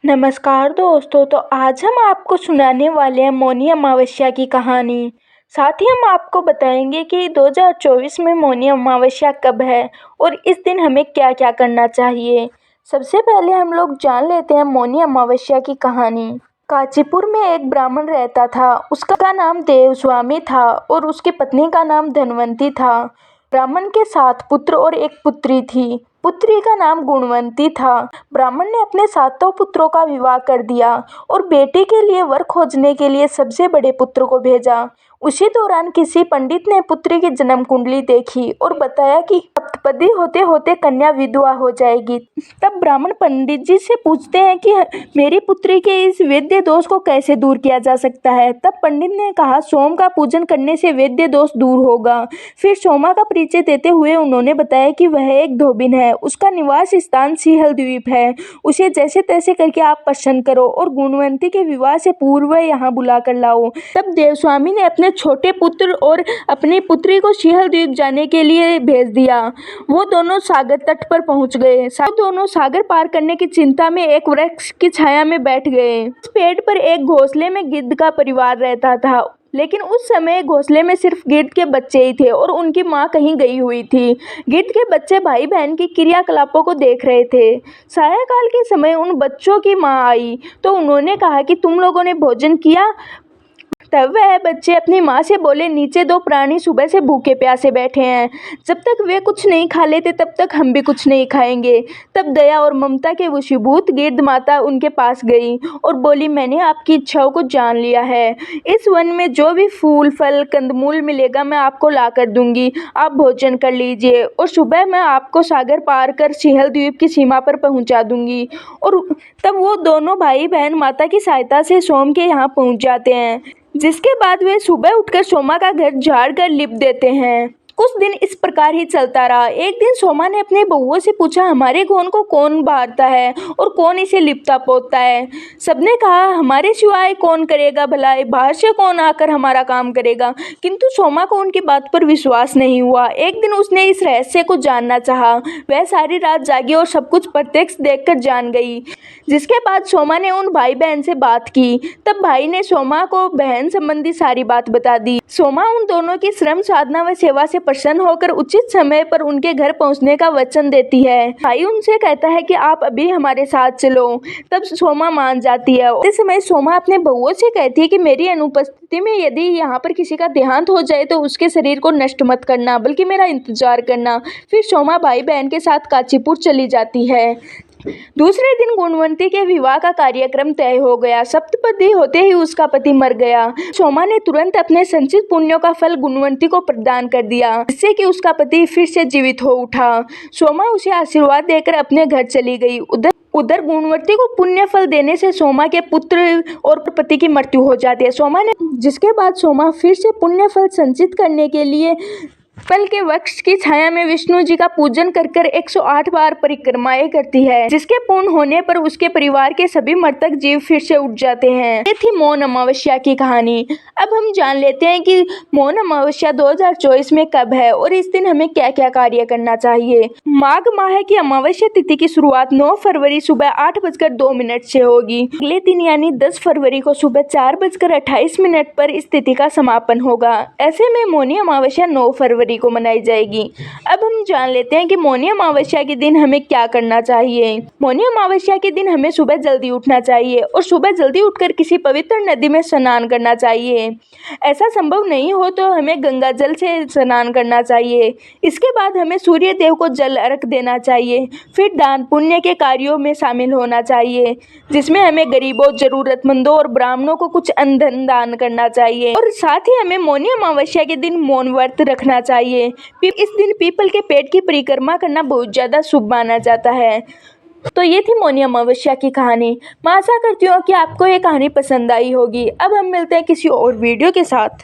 नमस्कार दोस्तों। तो आज हम आपको सुनाने वाले हैं मौनी अमावस्या की कहानी। साथ ही हम आपको बताएंगे कि 2024 में मौनी अमावस्या कब है और इस दिन हमें क्या क्या करना चाहिए। सबसे पहले हम लोग जान लेते हैं मौनी अमावस्या की कहानी। कांचीपुर में एक ब्राह्मण रहता था। उसका नाम देवस्वामी था और उसकी पत्नी का नाम धनवंती था। ब्राह्मण के 7 पुत्र और एक पुत्री थी। पुत्री का नाम गुणवंती था। ब्राह्मण ने अपने 7 पुत्रों का विवाह कर दिया और बेटी के लिए वर खोजने के लिए सबसे बड़े पुत्र को भेजा। उसी दौरान किसी पंडित ने पुत्री की जन्म कुंडली देखी और बताया कि सप्तपदी होते होते कन्या विधवा हो जाएगी। तब ब्राह्मण पंडित जी से पूछते हैं कि मेरी पुत्री के इस वैद्य दोष को कैसे दूर किया जा सकता है। तब पंडित ने कहा, सोम का पूजन करने से वैद्य दोष दूर होगा। फिर सोमा का परिचय देते हुए उन्होंने बताया कि वह एक धोबिन है, उसका निवास स्थान सिंहल द्वीप है। उसे जैसे तैसे करके आप प्रसन्न करो और गुणवंती के विवाह से पूर्व यहाँ बुला कर लाओ। तब देवस्वामी ने अपने छोटे पुत्र और अपनी पुत्री को सिंहल द्वीप जाने के लिए भेज दिया। वो दोनों सागर तट पर पहुंच गए। दोनों सागर पार करने की चिंता में एक वृक्ष की छाया में बैठ गए। इस पेड़ पर एक घोंसले में गिद्ध का परिवार रहता था, लेकिन उस समय घोंसले में सिर्फ गिद्ध के बच्चे ही थे और उनकी माँ कहीं गई हुई थी। गिद्ध के बच्चे भाई बहन की क्रियाकलापों को देख रहे थे। सायंकाल के समय उन बच्चों की माँ आई तो उन्होंने कहा कि तुम लोगों ने भोजन किया। तब वह बच्चे अपनी माँ से बोले, नीचे 2 प्राणी सुबह से भूखे प्यासे बैठे हैं। जब तक वे कुछ नहीं खा लेते तब तक हम भी कुछ नहीं खाएंगे। तब दया और ममता के वशीभूत गिद्ध माता उनके पास गई और बोली, मैंने आपकी इच्छाओं को जान लिया है। इस वन में जो भी फूल फल कंदमूल मिलेगा मैं आपको ला कर दूंगी। आप भोजन कर लीजिए और सुबह मैं आपको सागर पार कर सिंहल द्वीप की सीमा पर पहुंचा दूंगी। और तब वो दोनों भाई बहन माता की सहायता से सोम के यहाँ पहुंच जाते हैं, जिसके बाद वे सुबह उठकर सोमा का घर झाड़ कर लिप देते हैं। कुछ दिन इस प्रकार ही चलता रहा। एक दिन सोमा ने अपने बहुओं से पूछा, हमारे घोन को कौन बहारता है और कौन इसे लिपता पोतता है। सबने कहा, हमारे सिवाय कौन करेगा भला, बाहर से कौन आकर हमारा काम करेगा। किंतु सोमा को उनकी बात पर विश्वास नहीं हुआ। एक दिन उसने इस रहस्य को जानना चाहा। वह सारी रात जागी और सब कुछ प्रत्यक्ष देखकर जान गई। जिसके बाद सोमा ने उन भाई बहन से बात की। तब भाई ने सोमा को बहन संबंधी सारी बात बता दी। सोमा उन दोनों की श्रम साधना व सेवा से प्रसन्न होकर उचित समय पर उनके घर पहुंचने का वचन देती है। भाई उनसे कहता है कि आप अभी हमारे साथ चलो। तब सोमा मान जाती है। उस समय सोमा अपने बहुओं से कहती है कि मेरी अनुपस्थिति में यदि यहाँ पर किसी का देहांत हो जाए तो उसके शरीर को नष्ट मत करना, बल्कि मेरा इंतजार करना। फिर सोमा भाई बहन के साथ कांचीपुर चली जाती है। दूसरे दिन गुणवंती के विवाह का कार्यक्रम तय हो गया। सप्तपदी होते ही उसका पति मर गया। सोमा ने तुरंत अपने संचित पुण्यों का फल गुणवंती को प्रदान कर दिया, जिससे कि उसका पति फिर से जीवित हो उठा। सोमा उसे आशीर्वाद देकर अपने घर चली गई। उधर गुणवंती को पुण्य फल देने से सोमा के पुत्र और पति की मृत्यु हो जाती है। जिसके बाद सोमा फिर से पुण्य फल संचित करने के लिए पीपल के वृक्ष की छाया में विष्णु जी का पूजन कर 108 बार परिक्रमाएं करती है, जिसके पूर्ण होने पर उसके परिवार के सभी मृतक जीव फिर से उठ जाते हैं। ये थी मौन अमावस्या की कहानी। अब हम जान लेते हैं कि मौन अमावस्या 2024 में कब है और इस दिन हमें क्या क्या कार्य करना चाहिए। माघ माह की अमावस्या तिथि की शुरुआत 9 फरवरी सुबह 8:02 से होगी। अगले दिन यानी 10 फरवरी को सुबह 4:28 पर इस तिथि का समापन होगा। ऐसे में मौनी अमावस्या 9 फरवरी को मनाई जाएगी। अब हम जान लेते हैं कि मौनी अमावस्या के दिन हमें क्या करना चाहिए। मौनी अमावस्या के दिन हमें सुबह जल्दी उठना चाहिए और सुबह जल्दी उठकर किसी पवित्र नदी में स्नान करना चाहिए। ऐसा संभव नहीं हो तो हमें गंगा जल से स्नान करना चाहिए। इसके बाद हमें सूर्य देव को जल अर्घ देना चाहिए। फिर दान पुण्य के कार्यों में शामिल होना चाहिए, जिसमें हमें गरीबों, जरूरतमंदों और ब्राह्मणों को कुछ अन्न दान करना चाहिए। और साथ ही हमें मौनी अमावस्या के दिन मौन व्रत रखना चाहिए। इस दिन पीपल के पेड़ की परिक्रमा करना बहुत ज्यादा शुभ माना जाता है। तो ये थी मौनी अमावस्या की कहानी। मैं आशा करती हूँ कि आपको ये कहानी पसंद आई होगी। अब हम मिलते हैं किसी और वीडियो के साथ।